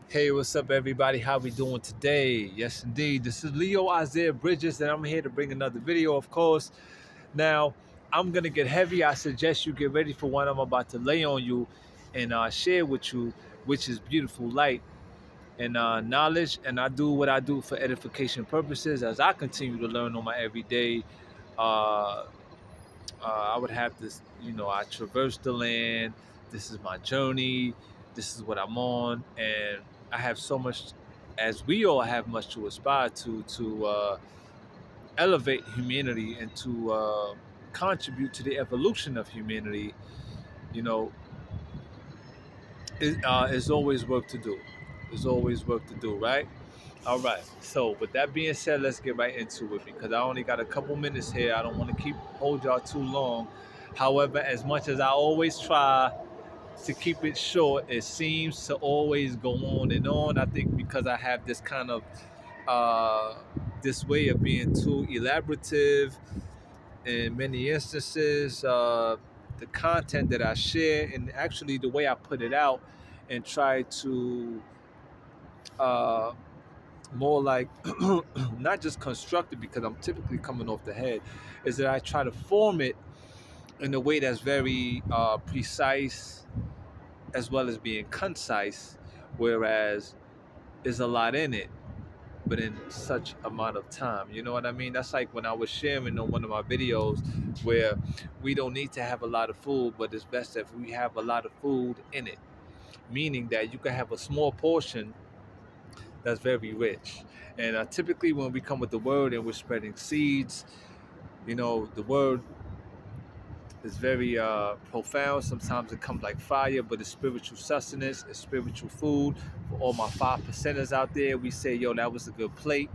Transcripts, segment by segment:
Hey, what's up, everybody? How we doing today? Yes, indeed. This is Leo Isaiah Bridges, and I'm here to bring another video, of course. Now, I'm gonna get heavy. I suggest you get ready for what I'm about to lay on you and share with you, which is beautiful light and knowledge. And I do what I do for edification purposes as I continue to learn on my everyday. Uh, I would have this, I traverse the land. This is my journey. This is what I'm on, and I have so much, as we all have much to aspire to elevate humanity and to contribute to the evolution of humanity. You know, it's always work to do. There's always work to do, right? All right. So with that being said, let's get right into it because I only got a couple minutes here. I don't want to keep hold y'all too long. However, as much as I always try to keep it short, it seems to always go on and on. I think because I have this kind of uh, this way of being too elaborative in many instances. The content that I share and actually the way I put it out and try to uh, more like not just constructed because I'm typically coming off the head, is that I try to form it in a way that's very precise as well as being concise, whereas there's a lot in it, but in such amount of time. You know what I mean? That's like when I was sharing on one of my videos where we don't need to have a lot of food, but it's best if we have a lot of food in it, meaning that you can have a small portion that's very rich. And typically, when we come with the word and we're spreading seeds, the word is very profound. Sometimes it comes like fire, but it's spiritual sustenance, it's spiritual food. For all my 5%ers out there, we say, yo, that was a good plate.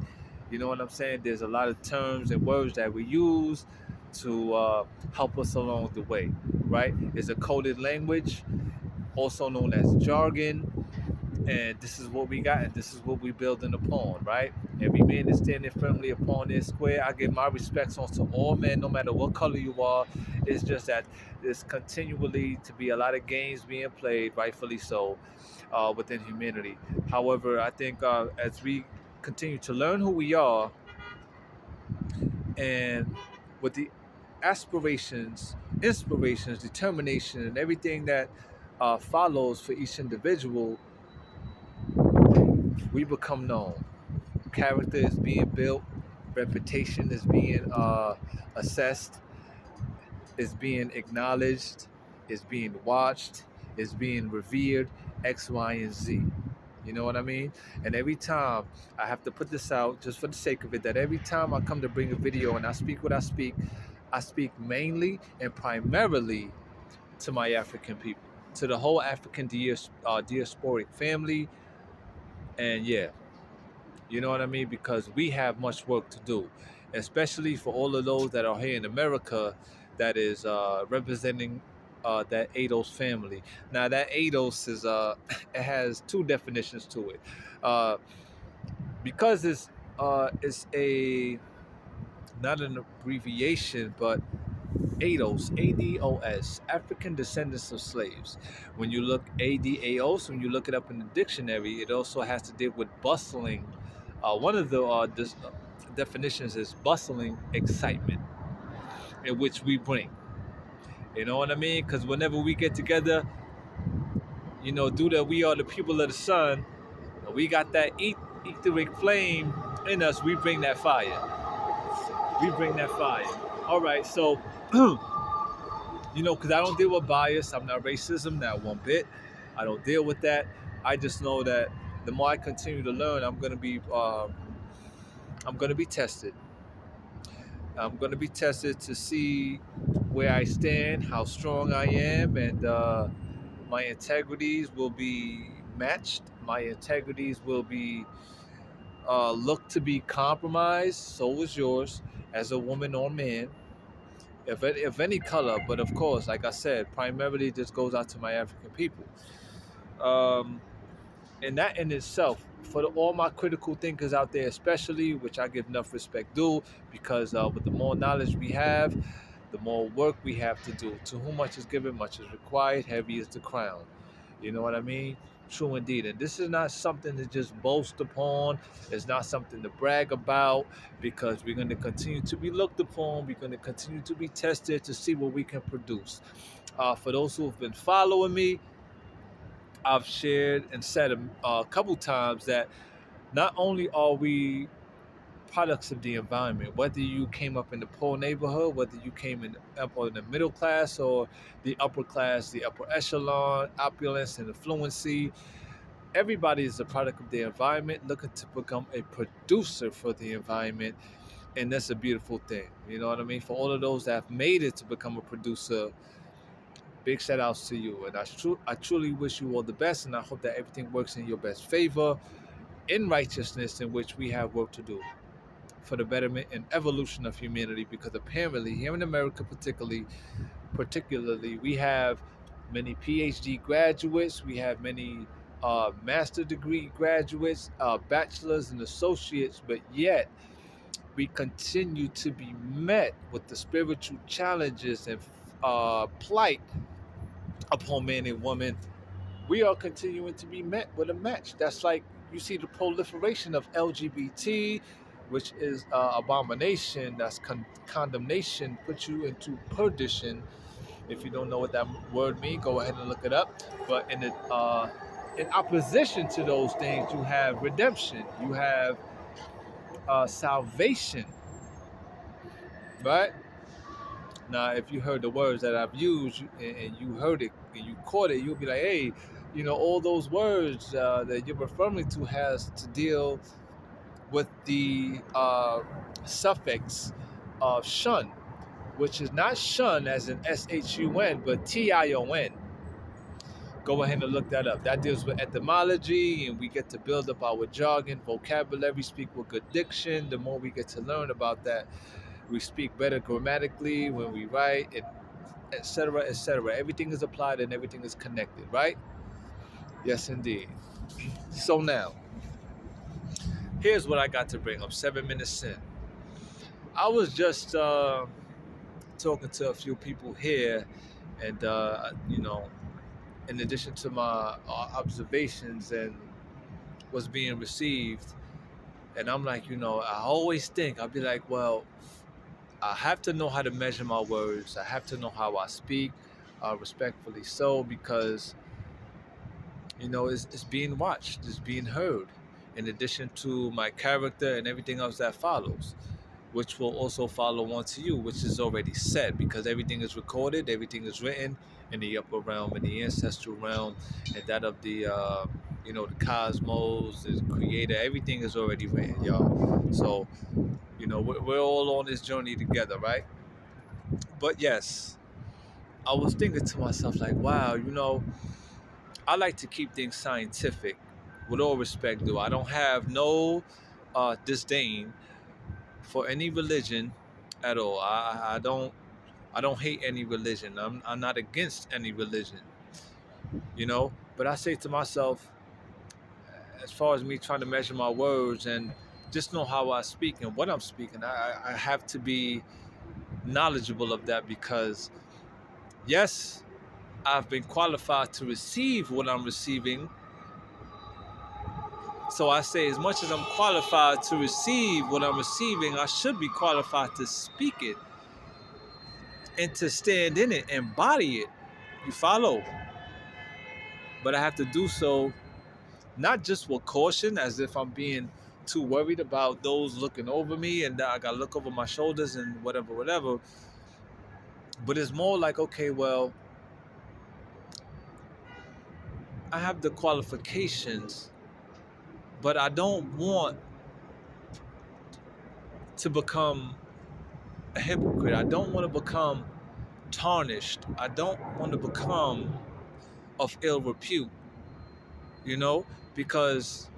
You know what I'm saying? There's a lot of terms and words that we use to help us along the way, right? It's a coded language, also known as jargon, and this is what we got, and this is what we building upon, right? Every man is standing firmly upon their square. I give my respects unto all men, no matter what color you are. It's just that there's continually to be a lot of games being played, rightfully so, within humanity. However, I think as we continue to learn who we are, and with the aspirations, inspirations, determination, and everything that follows for each individual, we become known. Character is being built, reputation is being assessed, is being acknowledged, is being watched, is being revered, X, Y, and Z. You know what I mean? And every time I have to put this out just for the sake of it, that every time I come to bring a video and I speak what I speak mainly and primarily to my African people, to the whole African diasporic family. And yeah, you know what I mean? Because we have much work to do, especially for all of those that are here in America that is representing that ADOS family. Now, that ADOS is, it has two definitions to it. Uh, because it's a, not an abbreviation, but ADOS, ADOS, African Descendants of Slaves. When you look ADAOS, when you look it up in the dictionary, it also has to deal with bustling. One of the definitions is bustling excitement, in which we bring. You know what I mean? Because whenever we get together, due that we are the people of the sun, we got that etheric flame in us. We bring that fire. We bring that fire. All right, so because I don't deal with bias. I'm not racism, not one bit. I don't deal with that. I just know that the more I continue to learn, I'm gonna be tested. I'm gonna be tested to see where I stand, how strong I am, and my integrities will be matched. My integrities will be looked to be compromised. So is yours, as a woman or man. If any color, but of course, like I said, primarily this goes out to my African people. Um, and that in itself, for all my critical thinkers out there, especially, which I give enough respect due, because with the more knowledge we have, the more work we have to do. To whom much is given, much is required. Heavy is the crown. You know what I mean? True indeed. And this is not something to just boast upon. It's not something to brag about because we're going to continue to be looked upon. We're going to continue to be tested to see what we can produce. For those who have been following me, I've shared and said a couple times that not only are we products of the environment, whether you came up in the poor neighborhood, whether you came up in the middle class or the upper class, the upper echelon, opulence and affluency, everybody is a product of the environment looking to become a producer for the environment. And that's a beautiful thing. You know what I mean? For all of those that have made it to become a producer, big shout outs to you. And I truly wish you all the best. And I hope that everything works in your best favor in righteousness, in which we have work to do for the betterment and evolution of humanity. Because apparently, here in America, particularly, we have many PhD graduates, we have many master degree graduates, bachelors and associates, but yet we continue to be met with the spiritual challenges and plight upon man and woman. We are continuing to be met with a match. That's like you see the proliferation of LGBT, which is abomination. That's condemnation, put you into perdition. If you don't know what that word means, go ahead and look it up. But in opposition to those things, you have redemption, you have salvation, right? Now, if you heard the words that I've used and you heard it and you caught it, you'll be like, hey, all those words that you're referring to has to deal with the suffix of shun, which is not shun as in S-H-U-N, but T-I-O-N. Go ahead and look that up. That deals with etymology, and we get to build up our jargon, vocabulary, speak with good diction. The more we get to learn about that, we speak better grammatically when we write, etc., etc. Everything is applied and everything is connected, right? Yes, indeed. So now, here's what I got to bring up. 7 minutes in. I was just talking to a few people here, and in addition to my observations and what's being received, and I'm like, I always think I'll be like, well, I have to know how to measure my words. I have to know how I speak, respectfully so, because it's being watched, it's being heard, in addition to my character and everything else that follows, which will also follow on to you, which is already set, because everything is recorded, everything is written in the upper realm, in the ancestral realm, and that of the the cosmos, the creator. Everything is already written, y'all. So we're all on this journey together, right? But yes, I was thinking to myself like, wow, I like to keep things scientific, with all respect, though. I don't have no disdain for any religion at all. I don't hate any religion. I'm not against any religion, But I say to myself, as far as me trying to measure my words and just know how I speak and what I'm speaking, I have to be knowledgeable of that, because yes, I've been qualified to receive what I'm receiving. So I say, as much as I'm qualified to receive what I'm receiving, I should be qualified to speak it and to stand in it, embody it. You follow? But I have to do so not just with caution, as if I'm being too worried about those looking over me and that I got to look over my shoulders and whatever. But it's more like, okay, well, I have the qualifications, but I don't want to become a hypocrite. I don't want to become tarnished. I don't want to become of ill repute, because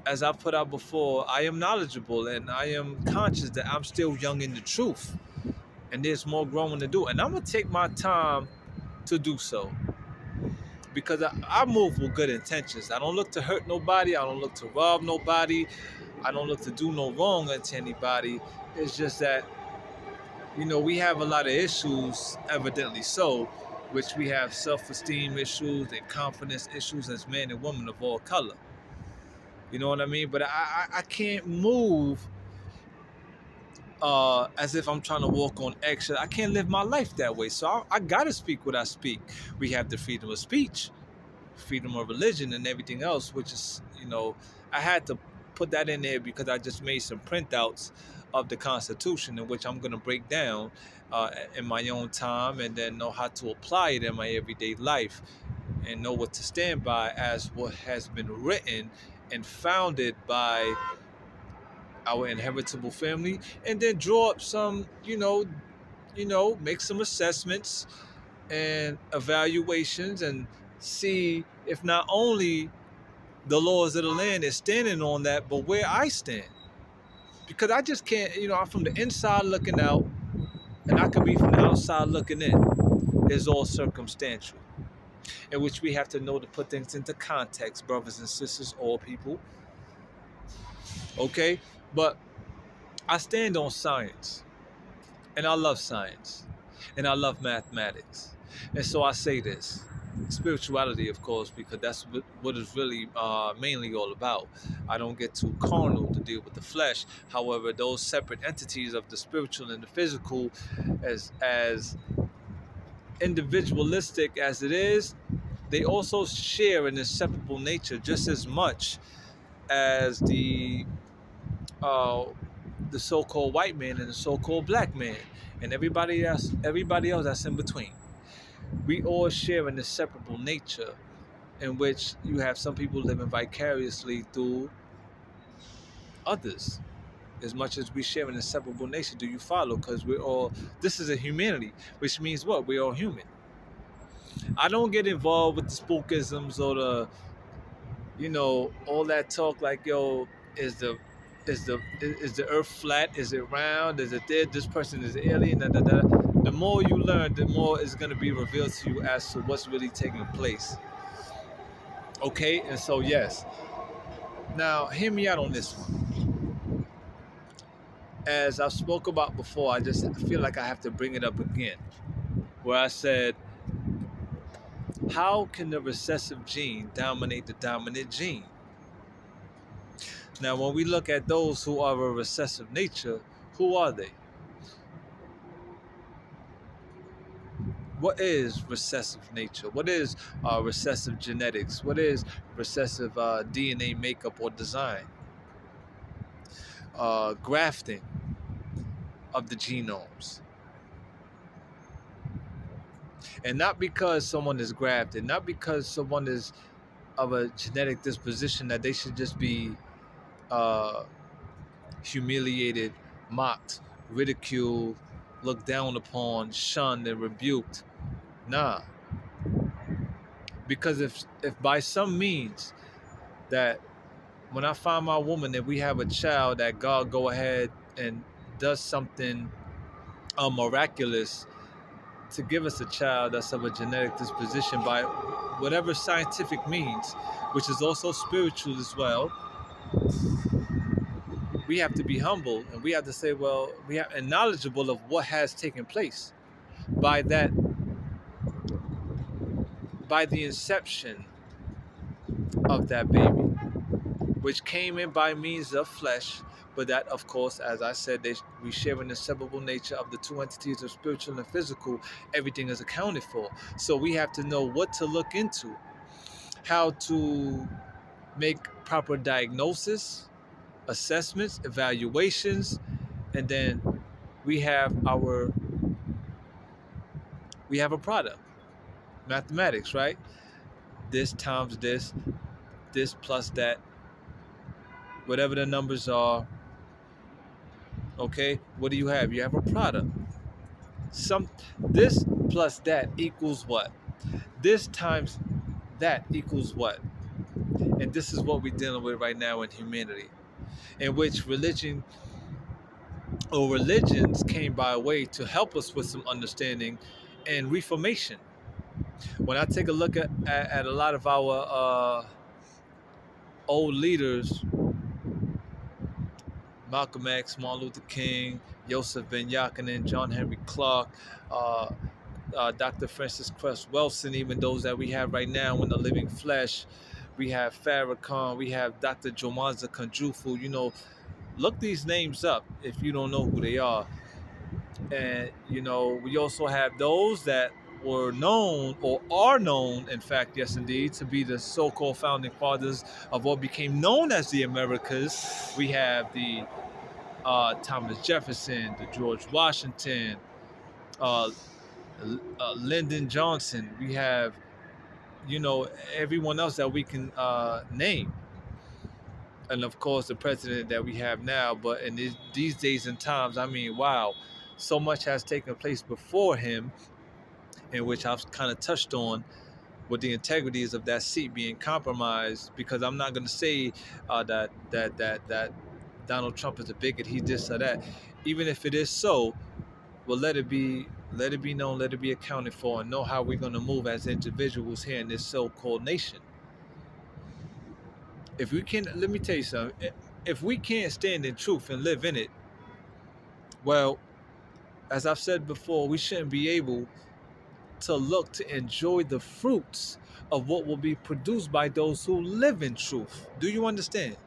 as I've put out before, I am knowledgeable and I am conscious that I'm still young in the truth and there's more growing to do. And I'm going to take my time to do so, because I move with good intentions. I don't look to hurt nobody. I don't look to rob nobody. I don't look to do no wrong to anybody. It's just that, we have a lot of issues, evidently so, which we have self-esteem issues and confidence issues as men and women of all color. You know what I mean? But I can't move as if I'm trying to walk on eggshells. I can't live my life that way. So I gotta speak what I speak. We have the freedom of speech, freedom of religion, and everything else, which is, I had to put that in there because I just made some printouts of the Constitution, in which I'm gonna break down in my own time, and then know how to apply it in my everyday life, and know what to stand by as what has been written and founded by our inheritable family, and then draw up some, make some assessments and evaluations, and see if not only the laws of the land is standing on that, but where I stand. Because I just can't, I'm from the inside looking out, and I could be from the outside looking in. It's all circumstantial, in which we have to know to put things into context, brothers and sisters, all people. Okay? But I stand on science. And I love science. And I love mathematics. And so I say this. Spirituality, of course, because that's what it's really mainly all about. I don't get too carnal to deal with the flesh. However, those separate entities of the spiritual and the physical, as individualistic as it is, they also share an inseparable nature just as much as uh, the so-called white man and the so-called black man and everybody else that's in between. We all share an inseparable nature, in which you have some people living vicariously through others. As much as we share an inseparable nature, do you follow? Because we're all, this is a humanity, which means what? We're all human. I don't get involved with the spookisms or all that talk like, yo, is the is the earth flat? Is it round? Is it there? This person is alien. Da, da, da. The more you learn, the more is going to be revealed to you as to what's really taking place. Okay, and so yes. Now, hear me out on this one. As I spoke about before, I just feel like I have to bring it up again, where I said, how can the recessive gene dominate the dominant gene? Now, when we look at those who are of a recessive nature, who are they? What is recessive nature? What is recessive genetics? What is recessive DNA makeup or design? Grafting of the genomes. And not because someone is grafted, not because someone is of a genetic disposition that they should just be uh, humiliated, mocked, ridiculed, looked down upon, shunned, and rebuked. Nah. Because if by some means that when I find my woman that we have a child, that God go ahead and does something miraculous to give us a child that's of a genetic disposition by whatever scientific means, which is also spiritual as well, we have to be humble, and we have to say, well, we have and knowledgeable of what has taken place by the inception of that baby, which came in by means of flesh, but that, of course, as I said, we share an inseparable nature of the two entities of spiritual and physical. Everything is accounted for. So we have to know what to look into, how to make proper diagnosis, assessments, evaluations, and then we have a product. Mathematics, right? This times this plus that, whatever the numbers are. Okay, what do you have? You have a product. This plus that equals what? This times that equals what? And this is what we're dealing with right now in humanity, in which religion or religions came by way to help us with some understanding and reformation. When I take a look at a lot of our old leaders, Malcolm X, Martin Luther King, Joseph Ben Yakinen, John Henry Clark, Dr. Francis Cress Welsing, even those that we have right now in the living flesh. We have Farrakhan, we have Dr. Jomaza Kanjufu. Look these names up if you don't know who they are. And we also have those that were known or are known, in fact, yes, indeed, to be the so-called founding fathers of what became known as the Americas. We have the Thomas Jefferson, the George Washington, uh, Lyndon Johnson. We have, everyone else that we can name, and of course the president that we have now. But in these days and times, I mean, wow, so much has taken place before him, in which I've kind of touched on, with the integrities of that seat being compromised. Because I'm not going to say that Donald Trump is a bigot, he this or that. Even if it is so, well, let it be known, let it be accounted for, and know how we're going to move as individuals here in this so-called nation. If we can, let me tell you something. If we can't stand in truth and live in it, well, as I've said before, we shouldn't be able to look to enjoy the fruits of what will be produced by those who live in truth. Do you understand?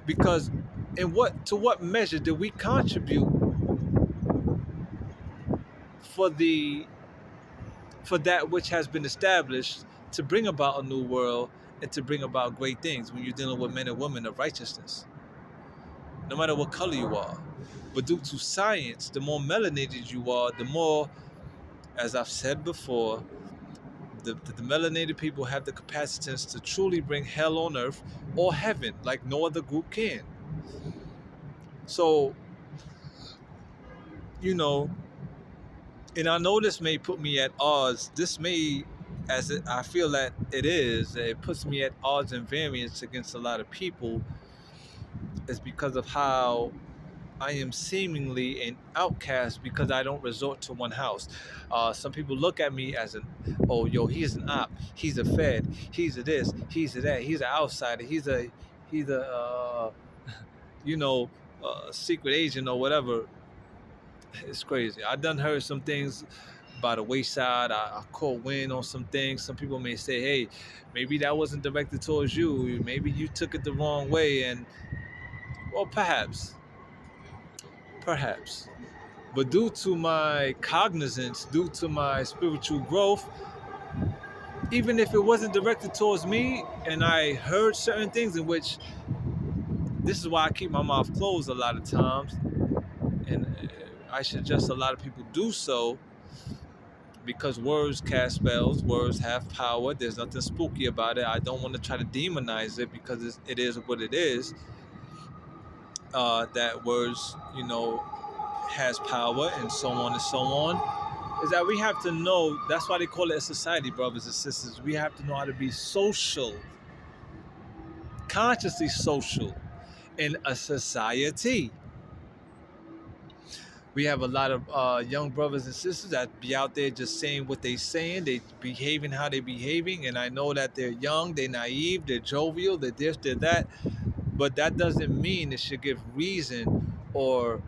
Because to what measure did we contribute for the for that which has been established to bring about a new world and to bring about great things when you're dealing with men and women of righteousness, no matter what color you are? But due to science, the more melanated you are, the more, as I've said before, the melanated people have the capacitance to truly bring hell on earth or heaven like no other group can. So, you know, and I know this may put me at odds. This may, I feel that it puts me at odds and variance against a lot of people, is because of how I am seemingly an outcast because I don't resort to one house. Some people look at me as oh, yo, he's an op, he's a fed, he's a this, he's a that, he's an outsider, he's a, you know, secret agent or whatever. It's crazy. I done heard some things by the wayside. I caught wind on some things. Some people may say, hey, maybe that wasn't directed towards you. Maybe you took it the wrong way. And, well, perhaps. But due to my cognizance, due to my spiritual growth, even if it wasn't directed towards me and I heard certain things in which, this is why I keep my mouth closed a lot of times, and I suggest a lot of people do so, because words cast spells, words have power. There's nothing spooky about it. I don't want to try to demonize it because it is what it is. That words, has power and so on and so on. Is that we have to know, that's why they call it a society, brothers and sisters. We have to know how to be social, consciously social in a society. We have a lot of young brothers and sisters that be out there just saying what they saying, they behaving how they behaving, and I know that they're young, they're naive, they're jovial, they're this, they're that, but that doesn't mean it should give reason, or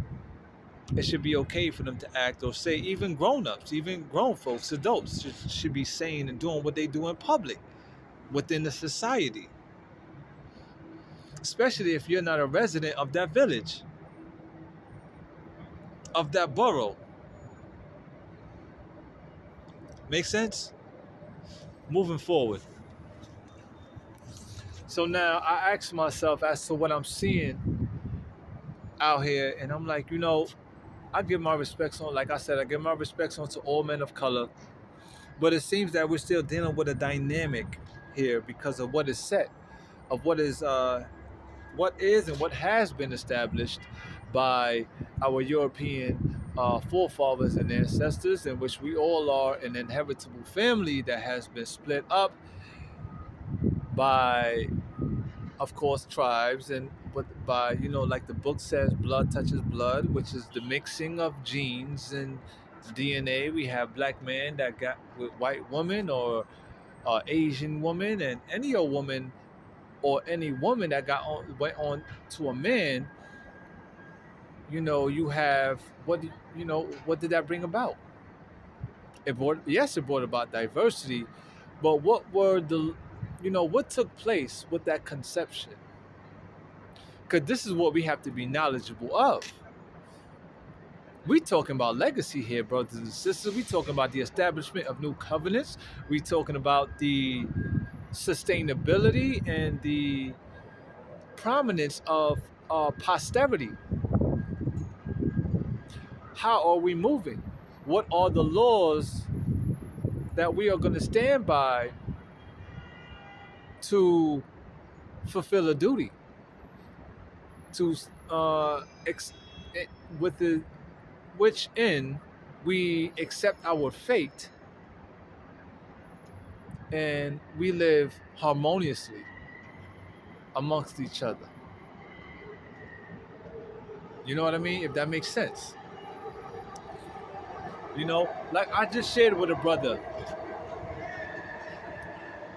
it should be okay for them to act or say. Even grown-ups, even grown folks, adults should be saying and doing what they do in public within the society, especially if you're not a resident of that village, of that borough. Make sense? Moving forward. So now I ask myself as to what I'm seeing out here, and I'm like, I give my respects on, like I said, I give my respects on to all men of color, but it seems that we're still dealing with a dynamic here because of what is set, of what is and what has been established by our European forefathers and ancestors, in which we all are an inheritable family that has been split up by, of course, tribes, and but by, like the book says, blood touches blood, which is the mixing of genes and DNA. We have black man that got with white woman, or Asian woman, and any old woman, or any woman that went on to a man. You have what did that bring about? It brought about diversity, but what were the, what took place with that conception? Because this is what we have to be knowledgeable of. We talking about legacy here, brothers and sisters. We talking about the establishment of new covenants. We talking about the sustainability and the prominence of posterity. How are we moving? What are the laws that we are going to stand by to fulfill a duty? To eh, with the which in we accept our fate and we live harmoniously amongst each other. You know what I mean? If that makes sense. Like I just shared with a brother,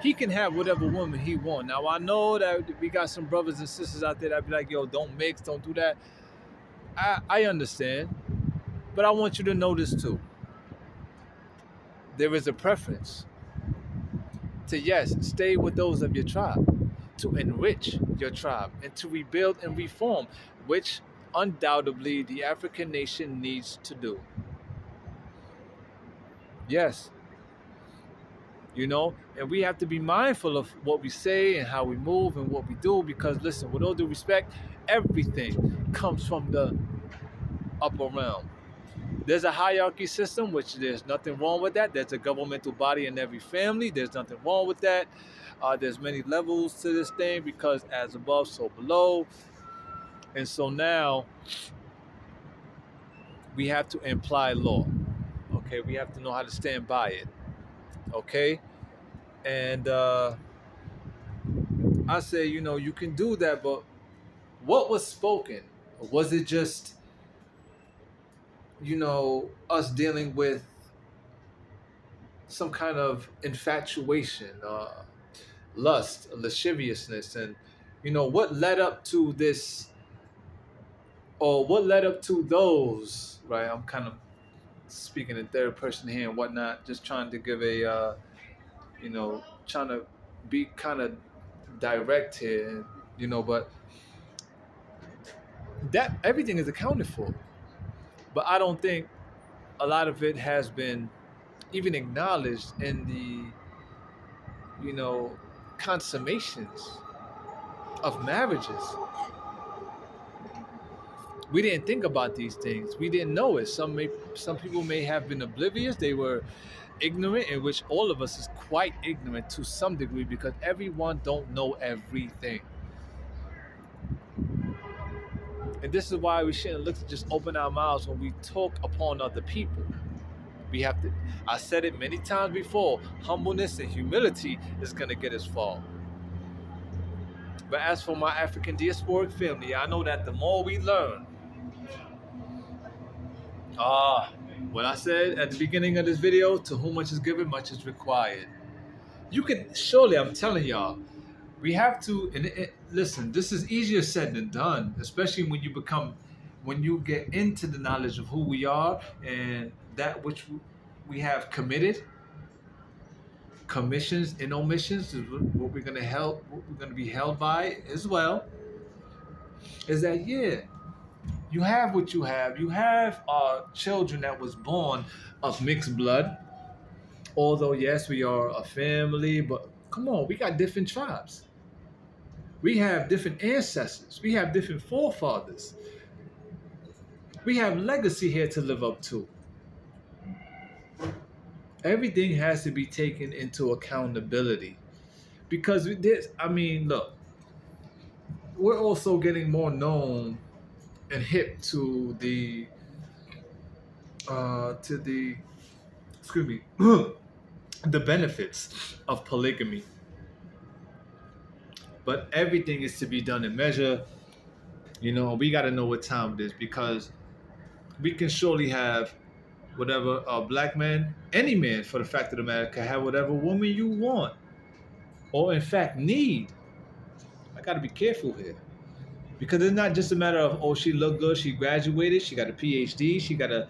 he can have whatever woman he want. Now I know that we got some brothers and sisters out there that be like, yo, don't mix, don't do that. I understand, but I want you to know this too. There is a preference to, yes, stay with those of your tribe, to enrich your tribe, and to rebuild and reform, which undoubtedly the African nation needs to do. Yes, and we have to be mindful of what we say and how we move and what we do, because listen, with all due respect, everything comes from the upper realm. There's a hierarchy system, which there's nothing wrong with that. There's a governmental body in every family. There's nothing wrong with that. There's many levels to this thing, because as above, so below. And so now we have to imply law. Okay, we have to know how to stand by it. Okay, and I say, you can do that, but what was spoken? Was it just, us dealing with some kind of infatuation, lust, lasciviousness, and what led up to this, or what led up to those? Right, I'm kind of speaking in third person here and whatnot, just trying to give a, trying to be kind of direct here, but that everything is accounted for. But I don't think a lot of it has been even acknowledged in the, consummations of marriages. We didn't think about these things. We didn't know it. Some people may have been oblivious. They were ignorant, in which all of us is quite ignorant to some degree, because everyone don't know everything. And this is why we shouldn't look to just open our mouths when we talk upon other people. We have to, I said it many times before, humbleness and humility is going to get us far. But as for my African diasporic family, I know that the more we learn, what I said at the beginning of this video, to whom much is given, much is required. You can, surely, I'm telling y'all, we have to, and listen, this is easier said than done, especially when you get into the knowledge of who we are and that which we have committed, commissions and omissions, is what we're going to be held by as well, is that, yeah, you have what you have. You have children that was born of mixed blood. Although, yes, we are a family, but come on, we got different tribes. We have different ancestors. We have different forefathers. We have legacy here to live up to. Everything has to be taken into accountability. Because look, we're also getting more known and hip to the excuse me, the benefits of polygamy. But everything is to be done in measure. We got to know what time it is, because we can surely have whatever a black man, any man for the fact of the matter, can have whatever woman you want, or in fact need. I got to be careful here, because it's not just a matter of, oh, she looked good, she graduated, she got a PhD, she got a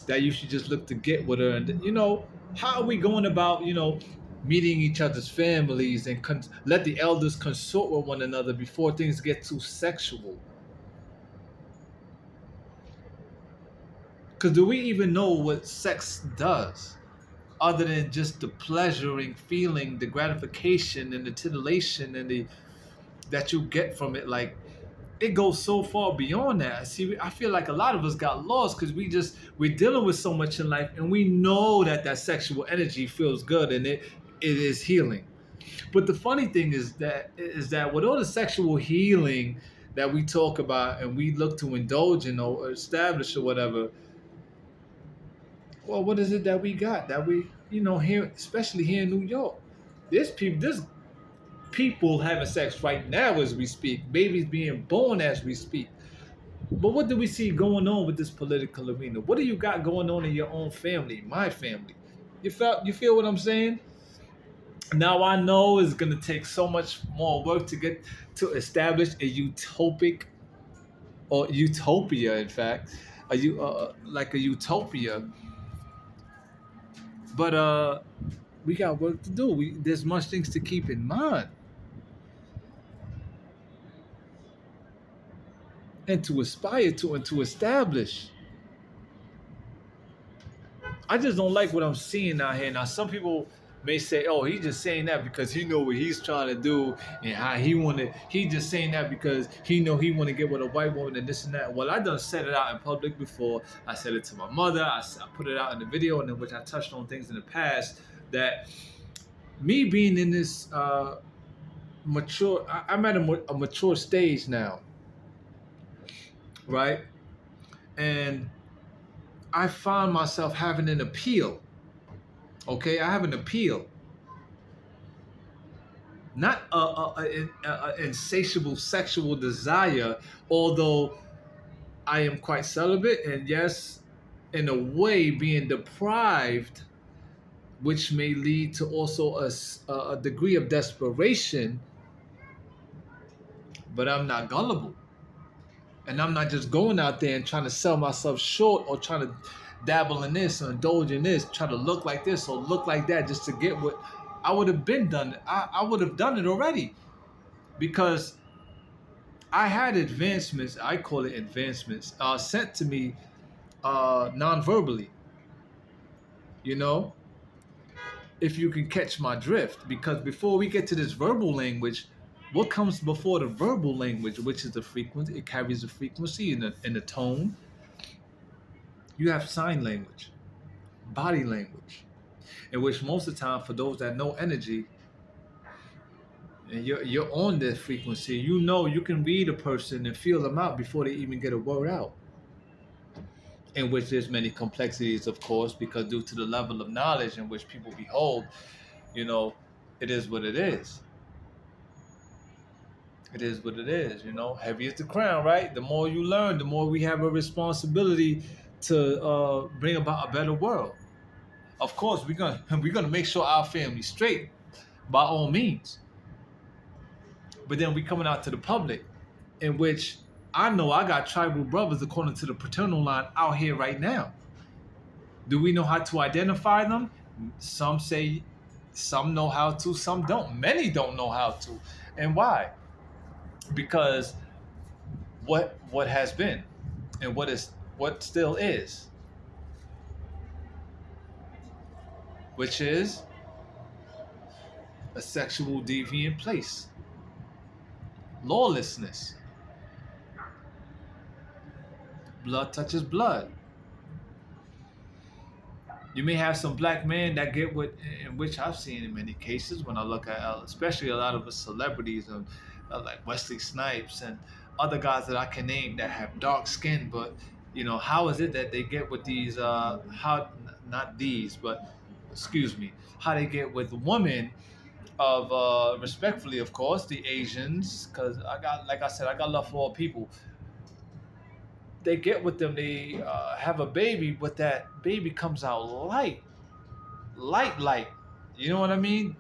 that you should just look to get with her. And how are we going about meeting each other's families and let the elders consort with one another before things get too sexual? Because do we even know what sex does other than just the pleasuring feeling, the gratification and the titillation and the that you get from it? Like, it goes so far beyond that. See, I feel like a lot of us got lost because we're dealing with so much in life, and we know that sexual energy feels good and it is healing. But the funny thing is that with all the sexual healing that we talk about and we look to indulge in or establish or whatever, well, what is it that we got that we here, especially here in New York? There's people having sex right now as we speak, babies being born as we speak. But what do we see going on with this political arena? What do you got going on in your own family, my family? You feel what I'm saying? Now I know it's gonna take so much more work to get to establish a utopic or utopia, in fact, like a utopia. But we got work to do. There's much things to keep in mind and to aspire to and to establish. I just don't like what I'm seeing out here. Now, some people may say, "Oh, he's just saying that because he know what he's trying to do and how he want to." He just saying that because he know he want to get with a white woman and this and that. Well, I done said it out in public before. I said it to my mother. I put it out in the video, and in which I touched on things in the past that me being in this mature, I'm at a mature stage now, right? And I find myself having an appeal. Okay, I have an appeal, not a insatiable sexual desire. Although I am quite celibate, and yes, in a way, being deprived, which may lead to also a degree of desperation. But I'm not gullible, and I'm not just going out there and trying to sell myself short or trying to dabble in this or indulge in this, try to look like this or look like that just to get what I would have been done. I would have done it already because I had advancements. I call it advancements sent to me non-verbally. You know, if you can catch my drift, because before we get to this verbal language, what comes before the verbal language, which is the frequency? It carries a frequency and a tone. You have sign language, body language, in which most of the time, for those that know energy, and you're on that frequency, you can read a person and feel them out before they even get a word out. In which there's many complexities, of course, because due to the level of knowledge in which people behold, you know, it is what it is. It is what it is. Heavy is the crown, right? The more you learn, the more we have a responsibility to bring about a better world. Of course, we're gonna make sure our family's straight by all means. But then we coming out to the public, in which I know I got tribal brothers according to the paternal line out here right now. Do we know how to identify them? Some say, some know how to, some don't. Many don't know how to. And why? Because what has been and what still is, which is a sexual deviant place, lawlessness. Blood touches blood. You may have some black men that get what, in which I've seen in many cases when I look at, especially a lot of the celebrities, like Wesley Snipes and other guys that I can name that have dark skin. But how is it that they get with these? How not these, but excuse me, how they get with women of respectfully, of course, the Asians, because like I said, I got love for all people. They get with them, they have a baby, but that baby comes out light. You know what I mean?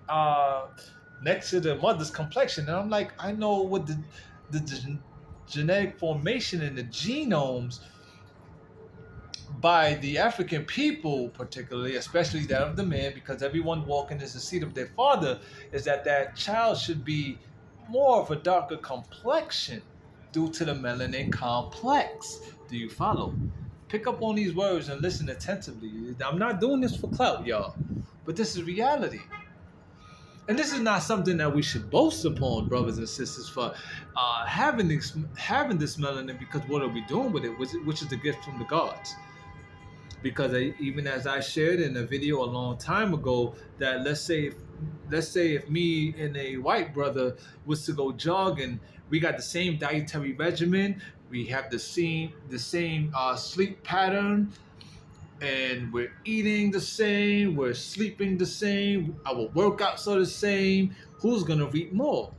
Next to the mother's complexion. And I'm like, I know what the genetic formation and the genomes, by the African people, particularly, especially that of the man, because everyone walking is the seed of their father, is that that child should be more of a darker complexion due to the melanin complex. Do you follow? Pick up on these words and listen attentively. I'm not doing this for clout, y'all, but this is reality. And this is not something that we should boast upon, brothers and sisters, for having this melanin. Because what are we doing with it? Which is the gift from the gods. Because even as I shared in a video a long time ago, that let's say if me and a white brother was to go jogging, we got the same dietary regimen, we have the same sleep pattern, and we're eating the same, we're sleeping the same, our workouts are the same. Who's gonna reap more?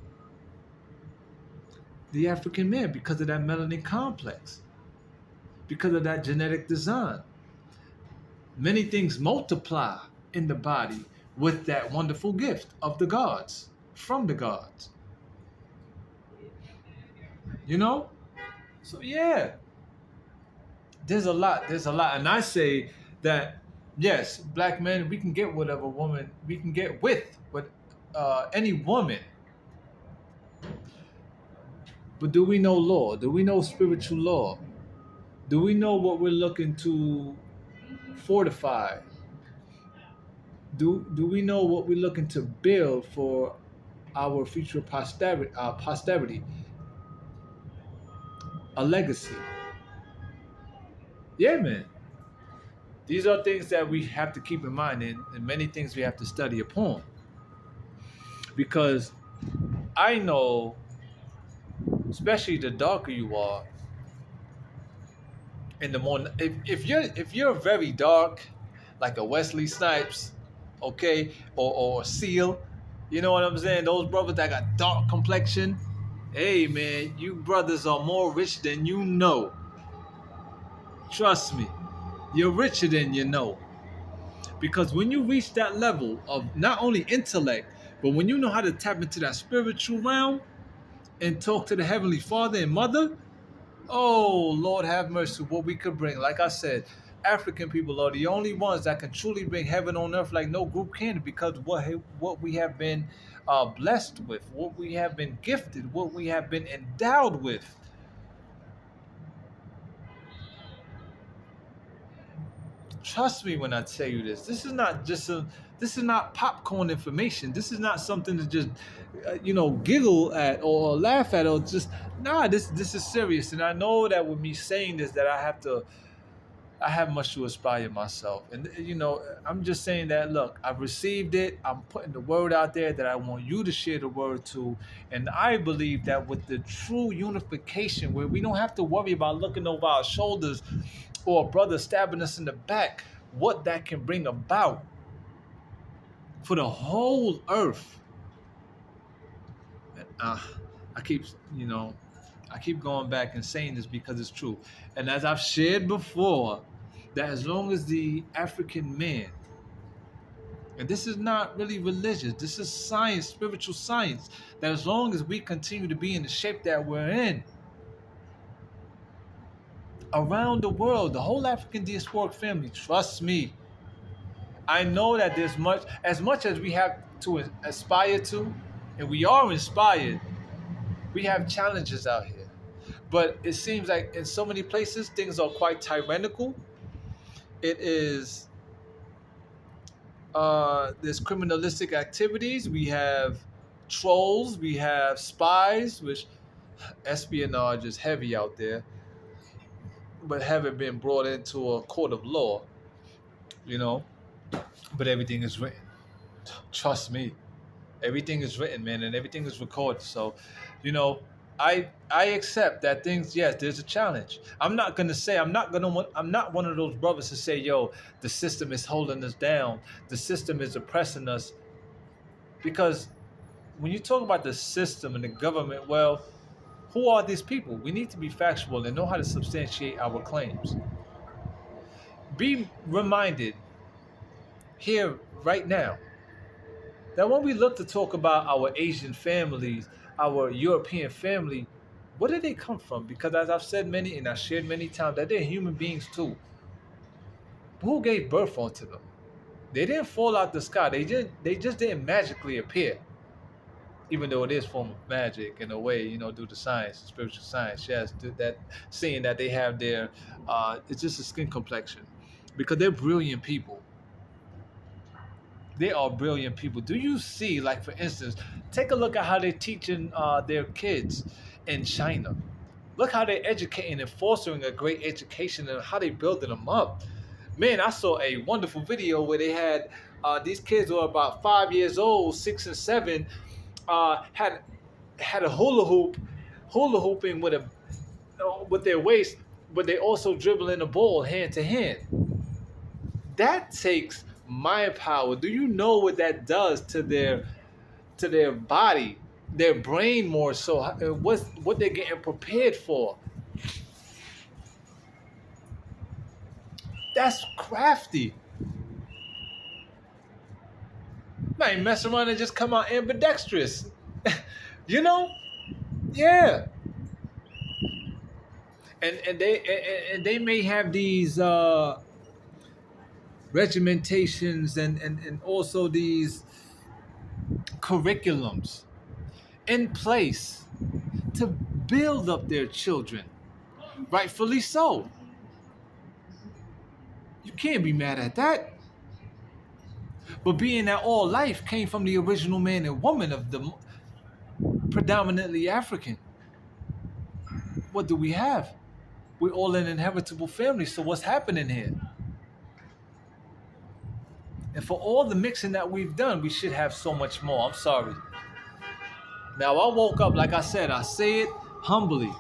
The African man, because of that melanin complex, because of that genetic design. Many things multiply in the body with that wonderful gift of the gods, from the gods. You know? So yeah, there's a lot. And I say that yes, black men, we can get whatever woman we can get with any woman. But do we know law? Do we know spiritual law? Do we know what we're looking to fortify? Do we know what we're looking to build for our future posterity, a legacy? Yeah, man. These are things that we have to keep in mind, and many things we have to study upon. Because I know, especially the darker you are, and the more if you're very dark, like a Wesley Snipes, okay, or Seal, you know what I'm saying? Those brothers that got dark complexion, hey man, you brothers are more rich than you know. Trust me, you're richer than you know. Because when you reach that level of not only intellect, but when you know how to tap into that spiritual realm and talk to the Heavenly Father and Mother, oh Lord have mercy, what we could bring. Like I said, African people are the only ones that can truly bring heaven on earth like no group can, because what we have been blessed with, what we have been gifted, what we have been endowed with. Trust me when I tell you this. This is not popcorn information. This is not something to just giggle at or laugh at or just nah. This is serious. And I know that with me saying this, that I have much to aspire myself. And I'm just saying that look, I've received it. I'm putting the word out there that I want you to share the word to. And I believe that with the true unification, where we don't have to worry about looking over our shoulders or a brother stabbing us in the back, what that can bring about for the whole earth. And, I keep, I keep going back and saying this because it's true. And as I've shared before, that as long as the African man, and this is not really religious, this is science, spiritual science, that as long as we continue to be in the shape that we're in, around the world, the whole African diasporic family, trust me, I know that there's much as we have to aspire to, and we are inspired, we have challenges out here. But it seems like in so many places, things are quite tyrannical. It is, there's criminalistic activities. We have trolls. We have spies, which espionage is heavy out there, but haven't been brought into a court of law, you know. But everything is written. Trust me, everything is written, man, and everything is recorded. So, you know, I accept that things. Yes, there's a challenge. I'm not one of those brothers to say, yo, the system is holding us down. The system is oppressing us. Because when you talk about the system and the government, well, who are these people? We need to be factual and know how to substantiate our claims. Be reminded here right now that when we look to talk about our Asian families, our European family, where did they come from? Because as I've said many and I've shared many times, that they're human beings too. Who gave birth onto them? They didn't fall out the sky. They just didn't magically appear. Even though it is form of magic in a way, due to science, spiritual science, yes, that seeing that they have their, it's just a skin complexion, because they're brilliant people. They are brilliant people. Do you see, like for instance, take a look at how they're teaching their kids in China. Look how they're educating and fostering a great education and how they building them up. Man, I saw a wonderful video where they had these kids were about 5 years old, 6 and 7, had a hula hooping with their waist, but they also dribbling the ball hand to hand. That takes mind power. Do you know what that does to their body, their brain more so? What they're getting prepared for? That's crafty. Might mess around and just come out ambidextrous. you know? Yeah. And they may have these regimentations and also these curriculums in place to build up their children. Rightfully so. You can't be mad at that. But being that all life came from the original man and woman of the predominantly African, what do we have? We're all an inheritable family. So what's happening here? And for all the mixing that we've done, we should have so much more. I'm sorry. Now I woke up, like I said, I say it humbly,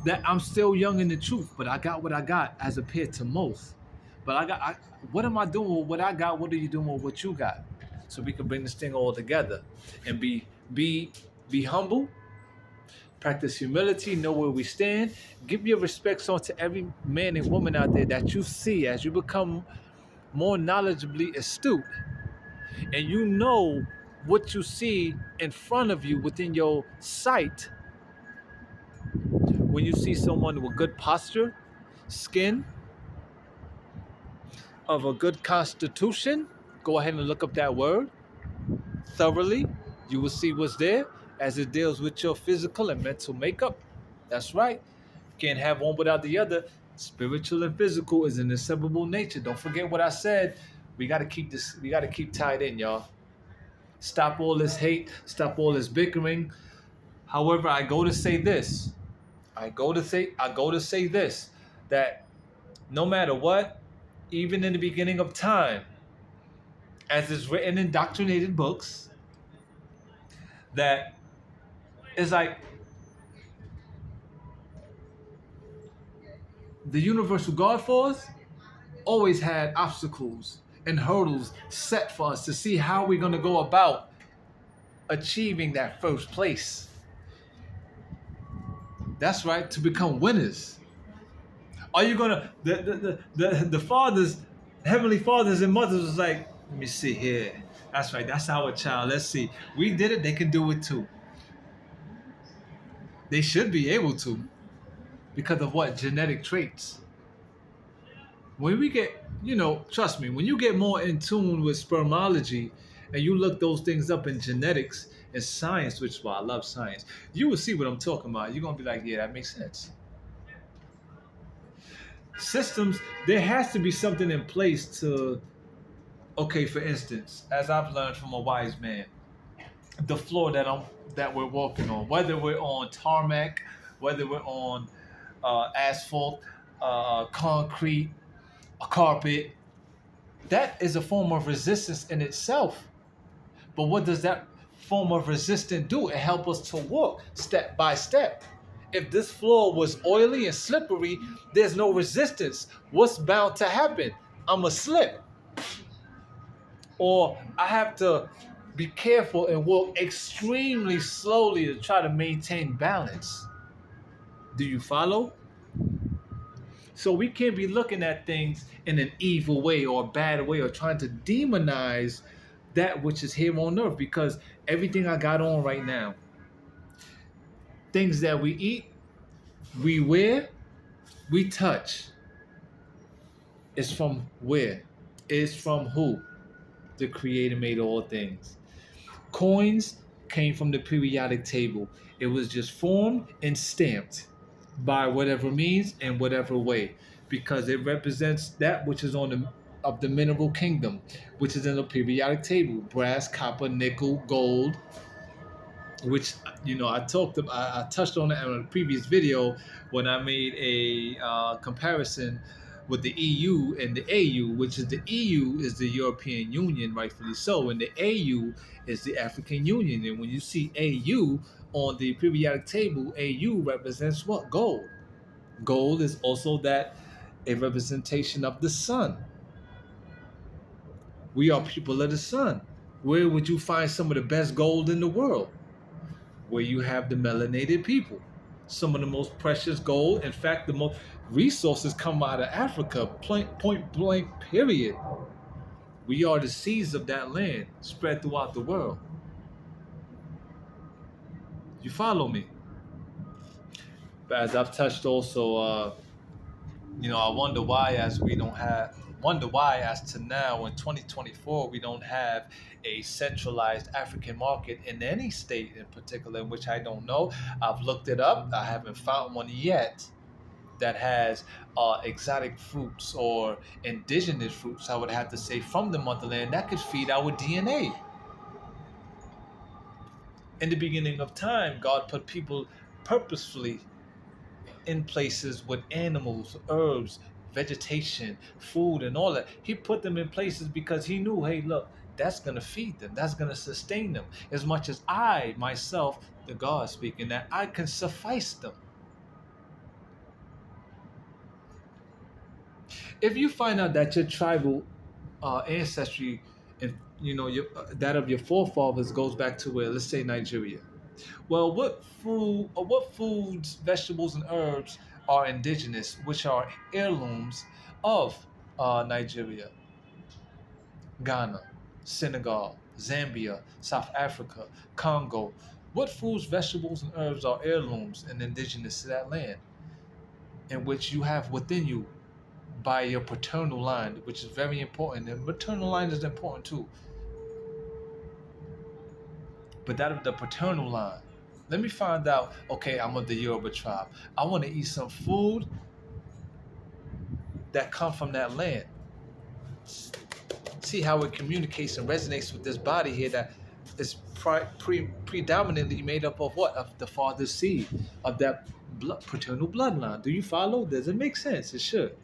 that I'm still young in the truth, but I got what I got as compared to most. But what am I doing with what I got? What are you doing with what you got? So we can bring this thing all together and be humble, practice humility, know where we stand, give your respects on to every man and woman out there that you see as you become more knowledgeably astute, and you know what you see in front of you within your sight. When you see someone with good posture, skin, of a good constitution, go ahead and look up that word thoroughly. You will see what's there as it deals with your physical and mental makeup. That's right. Can't have one without the other. Spiritual and physical is an inseparable nature. Don't forget what I said. We got to keep this. We got to keep tied in, y'all. Stop all this hate. Stop all this bickering. However, I go to say this. I go to say this, that no matter what, even in the beginning of time, as is written in doctrinated books, that is like the universal God force always had obstacles and hurdles set for us to see how we're going to go about achieving that first place. That's right, to become winners. Are you gonna the fathers, heavenly fathers and mothers was like, let me see here. That's right, that's our child. Let's see. We did it, they can do it too. They should be able to, because of what? Genetic traits. When we get, trust me, when you get more in tune with spermology and you look those things up in genetics and science, which is why I love science, you will see what I'm talking about. You're gonna be like, yeah, that makes sense. Systems, there has to be something in place to, okay, for instance, as I've learned from a wise man, the floor that we're walking on, whether we're on tarmac, whether we're on asphalt, concrete, a carpet, that is a form of resistance in itself. But what does that form of resistance do? It helps us to walk step by step. If this floor was oily and slippery, there's no resistance. What's bound to happen? I'm a slip. Or I have to be careful and walk extremely slowly to try to maintain balance. Do you follow? So we can't be looking at things in an evil way or a bad way or trying to demonize that which is here on earth, because everything I got on right now, things that we eat, we wear, we touch, It's from where? It's from who? The creator made all things. Coins came from the periodic table. It was just formed and stamped by whatever means and whatever way, because it represents that which is on the of the mineral kingdom, which is in the periodic table: brass, copper, nickel, gold, which I touched on it in a previous video when I made a comparison with the EU and the AU, which is the EU is the European Union, rightfully so, and the AU is the African Union. And when you see AU on the periodic table, AU represents what? Gold. Gold is also that a representation of the sun. We are people of the sun. Where would you find some of the best gold in the world? Where you have the melanated people. Some of the most precious gold. In fact, the most resources come out of Africa, point blank, period. We are the seeds of that land spread throughout the world. You follow me? But as I've touched also, I wonder why as to now in 2024 we don't have a centralized African market in any state in particular, in which I don't know. I've looked it up. I haven't found one yet that has exotic fruits or indigenous fruits, I would have to say, from the motherland that could feed our DNA. In the beginning of time, God put people purposefully in places with animals, herbs, vegetation, food, and all that. He put them in places because he knew, hey, look, that's going to feed them, that's going to sustain them. As much as I, myself, the God speaking, that I can suffice them. If you find out that your tribal ancestry and that of your forefathers goes back to where, let's say, Nigeria. Well, what foods, vegetables, and herbs are indigenous, which are heirlooms of Nigeria, Ghana, Senegal, Zambia, South Africa, Congo? What foods, vegetables, and herbs are heirlooms and indigenous to that land, in which you have within you by your paternal line, which is very important. And maternal line is important too. But that of the paternal line. Let me find out, okay, I'm of the Yoruba tribe. I want to eat some food that come from that land. See how it communicates and resonates with this body here that is predominantly made up of what? Of the father's seed, of that paternal bloodline. Do you follow? Does it make sense? It should.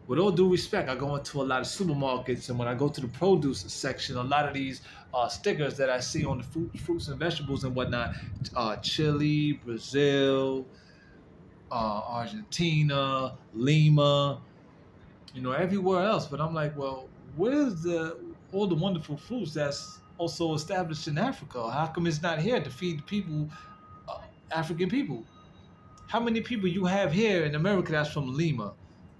With all due respect, I go into a lot of supermarkets, and when I go to the produce section, a lot of these stickers that I see on the fruits and vegetables and whatnot, Chile, Brazil, Argentina, Lima, everywhere else. But I'm like, well, where's all the wonderful fruits that's also established in Africa? How come it's not here to feed the people, African people? How many people you have here in America that's from Lima?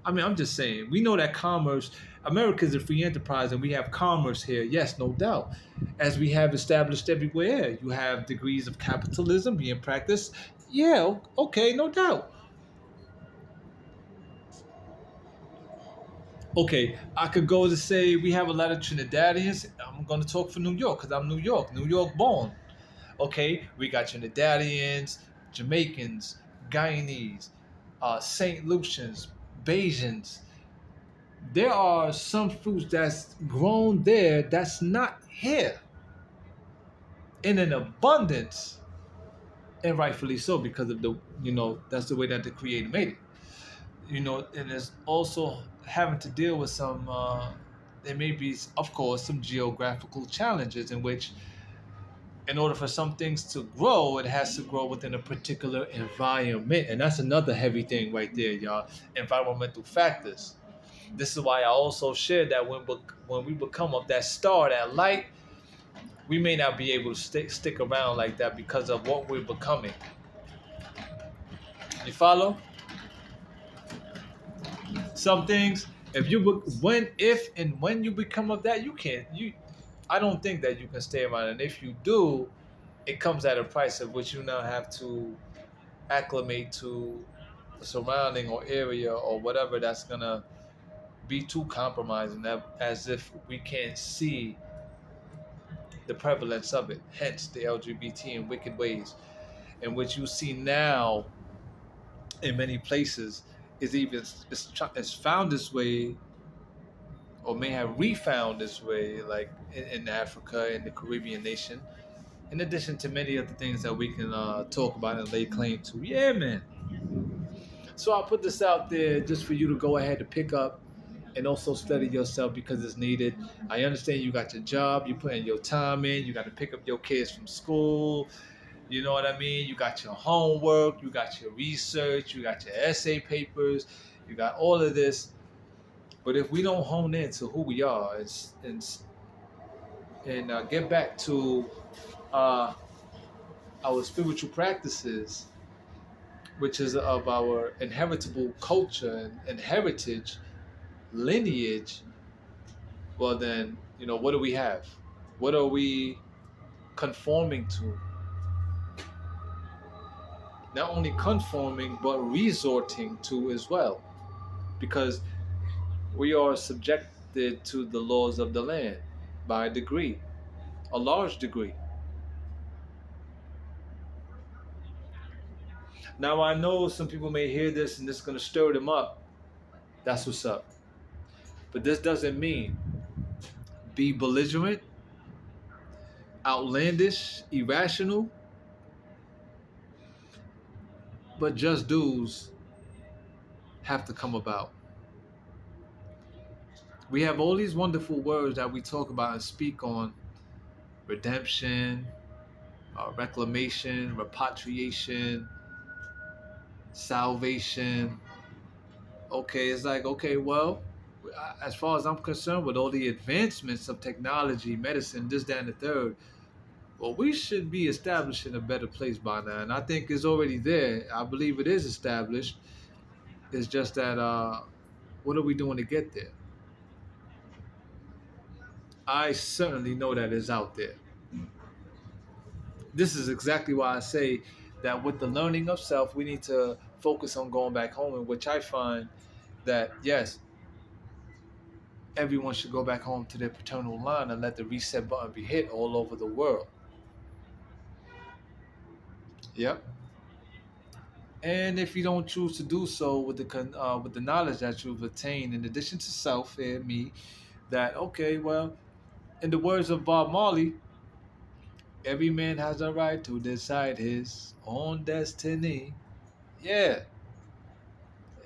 I mean, I'm just saying, we know that commerce, America is a free enterprise and we have commerce here. Yes, no doubt. As we have established everywhere, you have degrees of capitalism being practiced. Yeah, okay, no doubt. Okay, I could go to say we have a lot of Trinidadians. I'm going to talk for New York because I'm New York born. Okay, we got Trinidadians, Jamaicans, Guyanese, St. Lucians, Bajans. There are some fruits that's grown there that's not here in an abundance, and rightfully so because of that's the way that the Creator made it. And it's also having to deal with some. There may be, of course, some geographical challenges in which, in order for some things to grow, it has to grow within a particular environment, and that's another heavy thing right there, y'all. Environmental factors. This is why I also shared that when we become of that star, that light, we may not be able to stick around like that because of what we're becoming. You follow? Some things, if when you become of that, you can't. I don't think that you can stay around, and if you do, it comes at a price of which you now have to acclimate to surrounding or area or whatever that's gonna be too compromising, that as if we can't see the prevalence of it. Hence the LGBT in wicked ways, in which you see now in many places is even it's found this way, or may have refound this way, like in Africa and the Caribbean nation. In addition to many other things that we can talk about and lay claim to. Yeah, man. So I'll put this out there just for you to go ahead and pick up and also study yourself because it's needed. I understand you got your job, you put in your time in, you got to pick up your kids from school. You know what I mean? You got your homework, you got your research, you got your essay papers, you got all of this. But if we don't hone in to who we are and get back to uh, our spiritual practices, which is of our inheritable culture and heritage, lineage, well then, what do we have? What are we conforming to? Not only conforming, but resorting to as well. Because we are subjected to the laws of the land by a degree, a large degree. Now I know some people may hear this and this is going to stir them up. That's what's up. But this doesn't mean be belligerent, outlandish, irrational, but just dues have to come about. We have all these wonderful words that we talk about and speak on: redemption, reclamation, repatriation, salvation. Okay, it's like, okay, well, as far as I'm concerned, with all the advancements of technology, medicine, this, that, and the third, well, we should be established in a better place by now. And I think it's already there. I believe it is established. It's just that, what are we doing to get there? I certainly know that it's out there. This is exactly why I say that with the learning of self, we need to focus on going back home, in which I find that, yes, everyone should go back home to their paternal line and let the reset button be hit all over the world. Yep. And if you don't choose to do so with the knowledge that you've attained, in addition to self and me, that okay, well, in the words of Bob Marley, every man has a right to decide his own destiny. Yeah,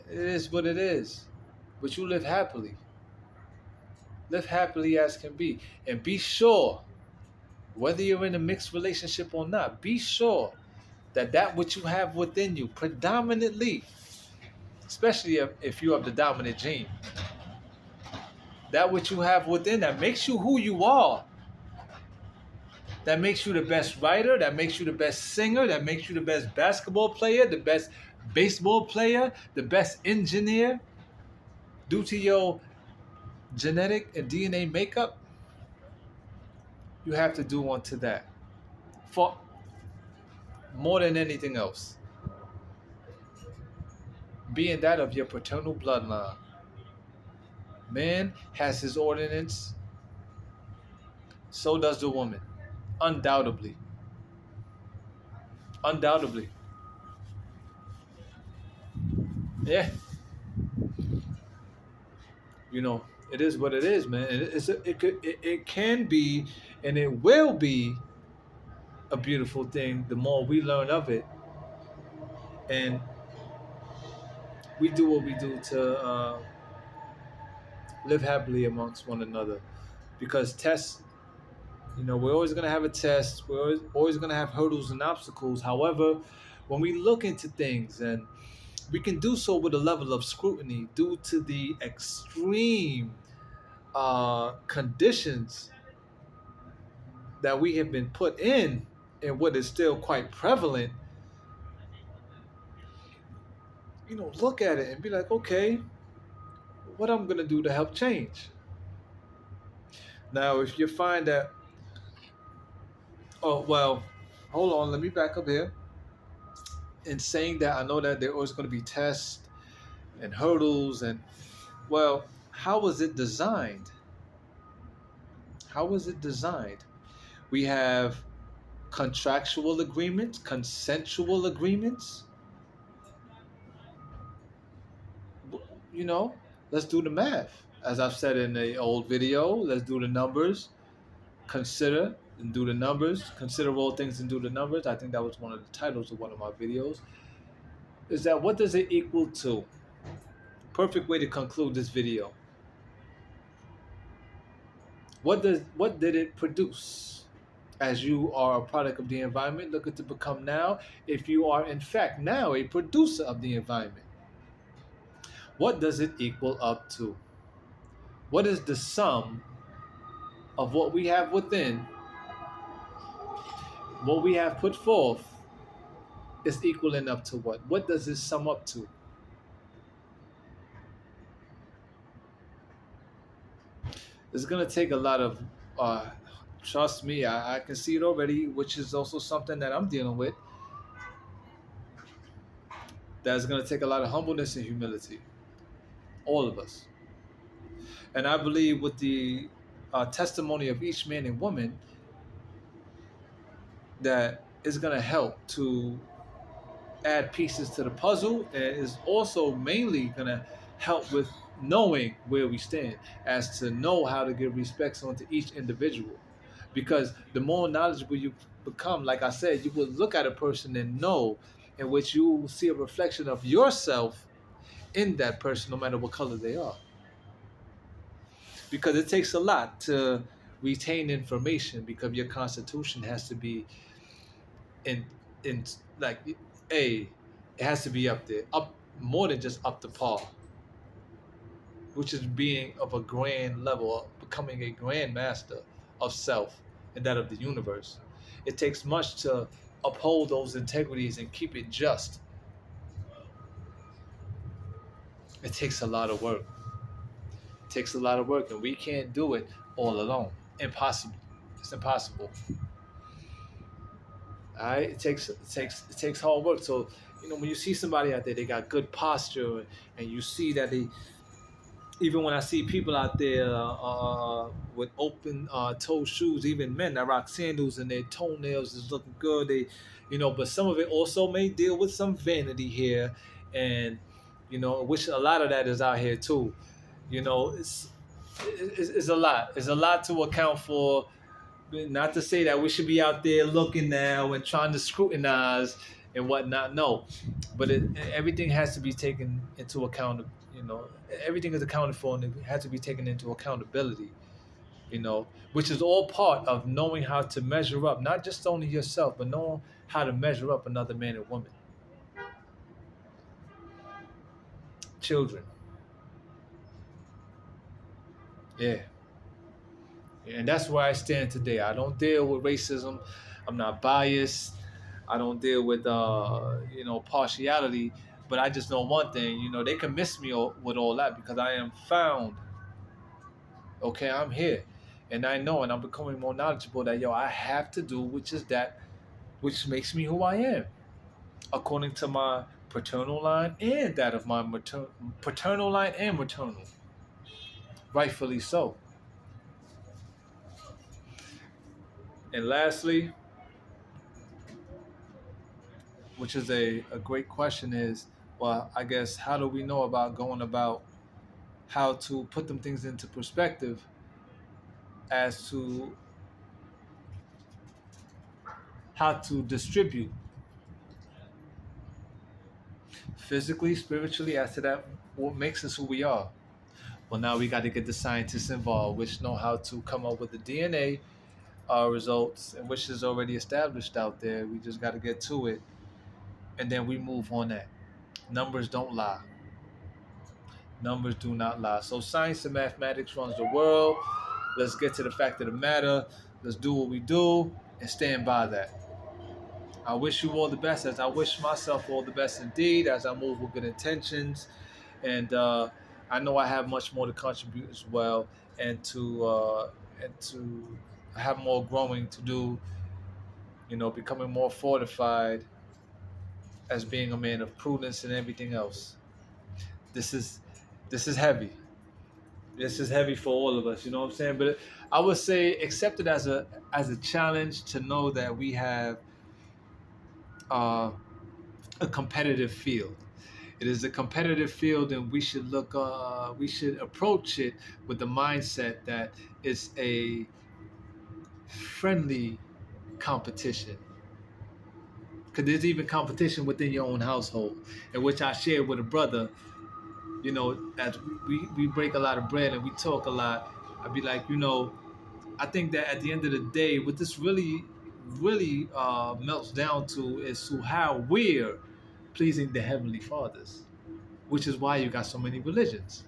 it is what it is. But you live happily. Live happily as can be. And be sure, whether you're in a mixed relationship or not, be sure that that which you have within you, predominantly, especially if you have the dominant gene, that which you have within that makes you who you are, that makes you the best writer, that makes you the best singer, that makes you the best basketball player, the best baseball player, the best engineer, due to your genetic and DNA makeup, you have to do unto that for more than anything else, being that of your paternal bloodline. Man has his ordinance, so does the woman. Undoubtedly. Undoubtedly. Yeah. It is what it is, man. It can be, and it will be a beautiful thing the more we learn of it, and we do what we do to live happily amongst one another. Because tests, we're always going to have a test. We're always going to have hurdles and obstacles. However, when we look into things, and we can do so with a level of scrutiny due to the extreme conditions that we have been put in, and what is still quite prevalent, look at it and be like, okay, what I'm going to do to help change. Now, if you find that, oh, well, hold on, let me back up here. in saying that, I know that there always going to be tests and hurdles, and well, how was it designed? How was it designed? We have contractual agreements, consensual agreements. You know, let's do the math. As I've said in the old video, let's do the numbers. Consider and do the numbers. Consider all things and do the numbers. I think that was one of the titles of one of my videos. Is that what does it equal to? Perfect way to conclude this video. What did it produce? As you are a product of the environment, looking to become now, if you are in fact now a producer of the environment, what does it equal up to? What is the sum of what we have within, what we have put forth, is equaling up to what? What does this sum up to? It's gonna take a lot of, uh, trust me, I can see it already, which is also something that I'm dealing with. That's gonna take a lot of humbleness and humility, all of us. And I believe with the testimony of each man and woman, that is gonna help to add pieces to the puzzle, and is also mainly gonna help with knowing where we stand, as to know how to give respects onto each individual. Because the more knowledgeable you become, like I said, you will look at a person and know, in which you will see a reflection of yourself in that person, no matter what color they are. Because it takes a lot to retain information, because your constitution has to be in in like a it has to be up there, up more than just up to par, which is being of a grand level, becoming a grand master of self and that of the universe. It takes much to uphold those integrities and keep it just. It takes a lot of work. It takes a lot of work, and we can't do it all alone. Impossible. It's impossible. All right, it takes hard work. So when you see somebody out there, they got good posture, and you see that they, even when I see people out there with open toe shoes, even men that rock sandals and their toenails is looking good, but some of it also may deal with some vanity here, and which a lot of that is out here too. It's a lot. It's a lot to account for. Not to say that we should be out there looking now and trying to scrutinize and whatnot. No, but everything has to be taken into account. You know, everything is accounted for, and it has to be taken into accountability. Which is all part of knowing how to measure up, not just only yourself, but knowing how to measure up another man and woman, children. Yeah, and that's where I stand today. I don't deal with racism. I'm not biased. I don't deal with partiality. But I just know one thing. They can miss me with all that, because I am found. Okay, I'm here, and I know, and I'm becoming more knowledgeable that I have to do, which is that which makes me who I am, according to my paternal line and that of my paternal line and maternal, rightfully so. And lastly, which is a great question, is, well, I guess, how do we know about going about how to put them things into perspective, as to how to distribute physically, spiritually, as to that what makes us who we are. Well, now we got to get the scientists involved, which know how to come up with the DNA results, and which is already established out there. We just got to get to it, and then we move on that. Numbers don't lie. Numbers do not lie. So science and mathematics runs the world. Let's get to the fact of the matter. Let's do what we do and stand by that. I wish you all the best, as I wish myself all the best indeed, as I move with good intentions. And I know I have much more to contribute as well, and to have more growing to do. Becoming more fortified as being a man of prudence and everything else. This is this is heavy. This is heavy for all of us. You know what I'm saying? But I would say accept it as a challenge to know that we have uh, a competitive field. It is a competitive field, and we should we should approach it with the mindset that it's a friendly competition. Because there's even competition within your own household, in which I shared with a brother. You know, as we break a lot of bread and we talk a lot, I'd be like, I think that at the end of the day, what this really melts down to is to how we're pleasing the Heavenly Fathers, which is why you got so many religions.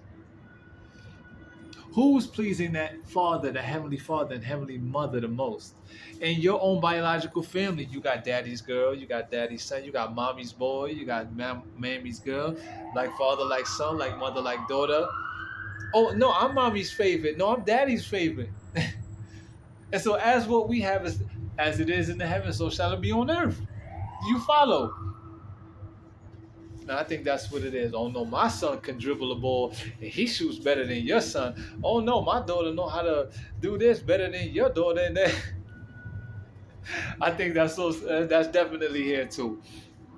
Who's pleasing that Father, the Heavenly Father and Heavenly Mother the most? In your own biological family, you got daddy's girl, you got daddy's son, you got mommy's boy, you got mammy's girl, like father, like son, like mother, like daughter. Oh, no, I'm mommy's favorite. No, I'm daddy's favorite. And so, as what we have is as it is in the heavens, so shall it be on earth. You follow. And I think that's what it is. Oh no, my son can dribble a ball and he shoots better than your son. Oh no, my daughter know how to do this better than your daughter. And then I think that's definitely here too.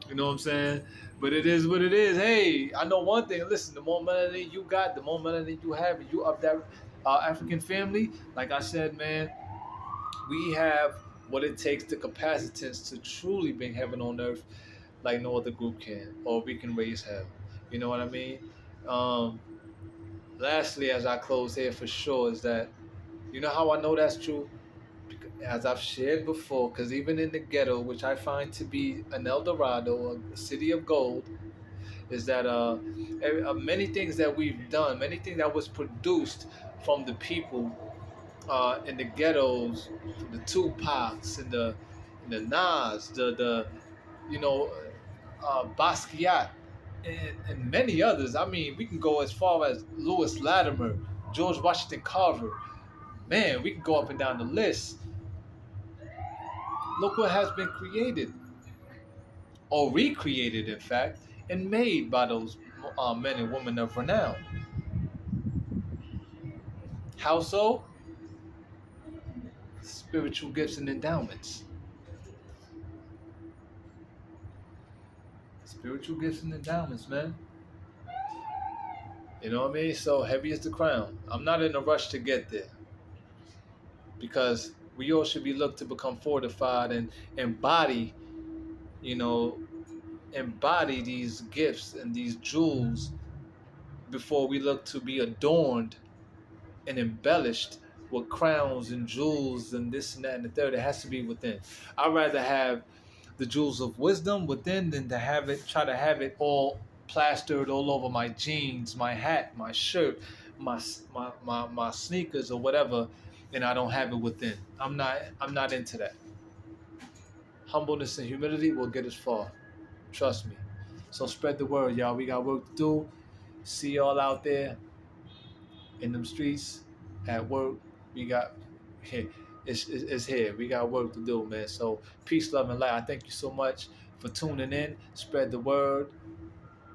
You know what I'm saying? But it is what it is. Hey, I know one thing. Listen, the more money you got, the more money you have, and you up that African family. Like I said, man, we have what it takes, the capacitance to truly bring heaven on earth like no other group can, or we can raise hell. You know what I mean? Um, Lastly, as I close here for sure, is that you know how I know that's true? As I've shared before, because even in the ghetto, which I find to be an El Dorado, a city of gold, is that many things that we've done, many things that was produced from the people in the ghettos, the Tupacs and the Nas, the you know Basquiat, and many others. I mean, we can go as far as Lewis Latimer, George Washington Carver. Man, we can go up and down the list. Look what has been created, or recreated, in fact, and made by those men and women of renown. How so? Spiritual gifts and endowments. Spiritual gifts and endowments, man. You know what I mean? So heavy is the crown. I'm not in a rush to get there because we all should be looked to become fortified and embody, you know, embody these gifts and these jewels before we look to be adorned and embellished with crowns and jewels and this and that and the third. It has to be within. I'd rather have the jewels of wisdom within than to have it, try to have it all plastered all over my jeans, my hat, my shirt, my sneakers or whatever, and I don't have it within. I'm not into that. Humbleness and humility will get us far. Trust me. So spread the word, y'all. We got work to do. See y'all out there in them streets, at work. We got it's here. We got work to do, man. So peace, love, and light. I thank you so much for tuning in. Spread the word.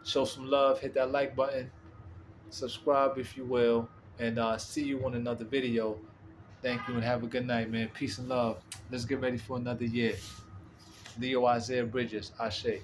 Show some love. Hit that like button. Subscribe if you will. And see you on another video. Thank you and have a good night, man. Peace and love. Let's get ready for another year. Leo Isaiah Bridges, Ashe.